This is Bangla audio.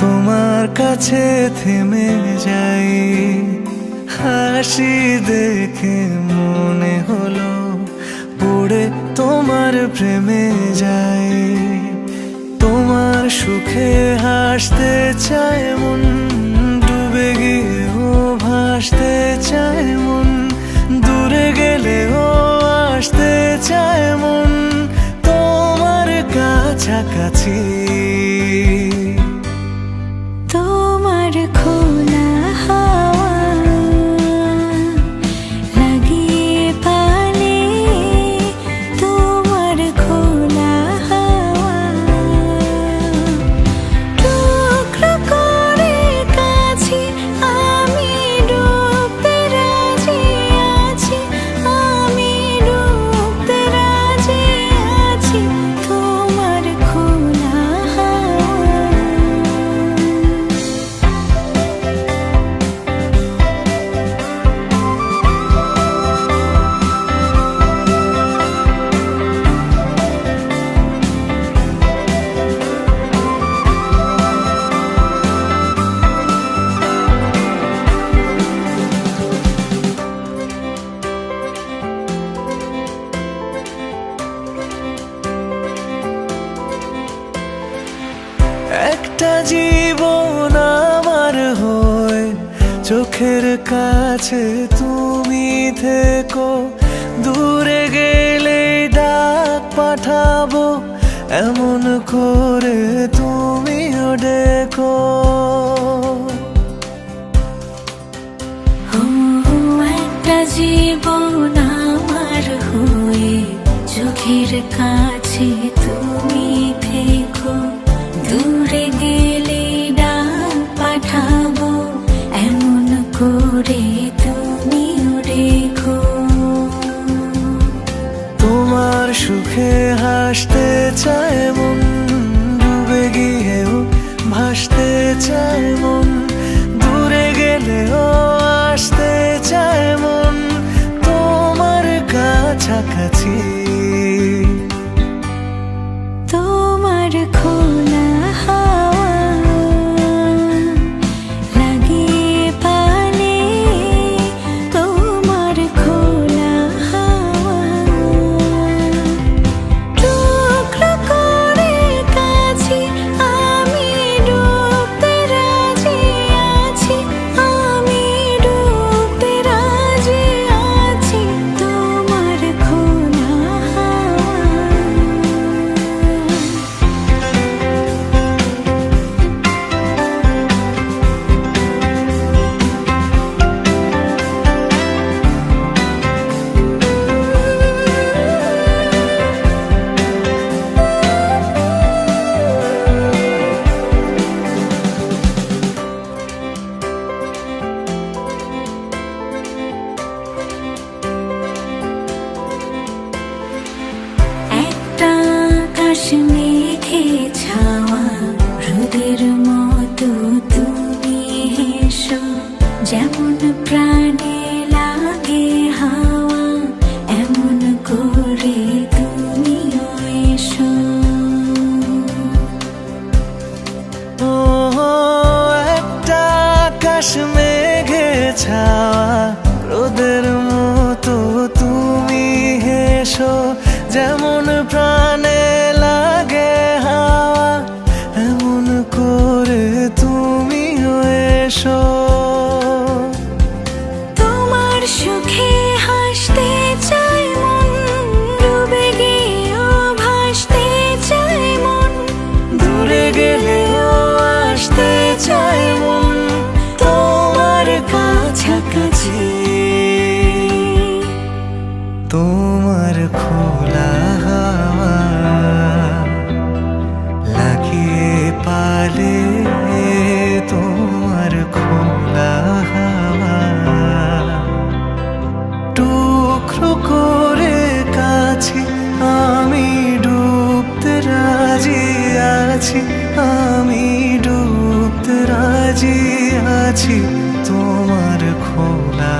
তোমার কাছে থেমে যাই, হাসি দেখে মনে হলো পড়ে তোমার প্রেমে যাই। তোমার সুখে হাসতে চায় মন, ডুবে গিয়েও ভাসতে চায় মন, দূরে গেলেও আসতে চায় মন তোমার কাছাকাছি। তোমার খোলা হাওয়া লাগিয়ে পালে, তোমার খোলা হাওয়া টুকরো করে কাছে আমি ডুবতে রাজি আছি, আমি ডুবতে রাজি আছি তোমার খোলা হাওয়া। একটা জীবন আমার হয়ে চোখের কাছে তুমি থেকো, দূরে গেলে ডাক পাঠাবো এমন করে তুমিও ডেকো। একটা জীবন আমার হয়ে চোখের কাছে তুমি থেকো, দূরে গেলে ডাক পাঠাবো এমন করে তুমিও রেখো। তোমার সুখে হাসতে চায় মন, ডুবে গিয়েও ভাসতে চায় মন, দূরে গেলেও আসতে চায় মন তোমার কাছাকাছি। তোমার খোলা হাওয়া লাগিয়ে পালে, তোমার খোলা হাওয়া টুকরো করে কাছে আমি ডুবতে রাজি আছি, আমি ডুবতে রাজি আছি তোমার খোলা হাওয়া। একটা আকাশ মেঘে ছাওয়া রোদের মতো তুমি হেসো, যেমন প্রাণে লাগে হাওয়া এমন করে তুমিও এসো। ও একটা আকাশ মেঘে ছাওয়া রোদের মতো তুমি হেসো, যেমন প্রাণে লাগে হাওয়া এমন করে তুমিও এসো। তোমার সুখে হাসতে চায় মন, ডুবে গিয়েও ভাসতে চায় মন, দূরে গেলেও আসতে চায় মন তোমার কাছাকাছি। তোমার খোলা হাওয়া লাগিয়ে পালে, তোমার খোলা হাওয়া টুকরো করে কাছে আমি ডুবতে রাজি আছি, আমি ডুবতে রাজি আছি তোমার খোলা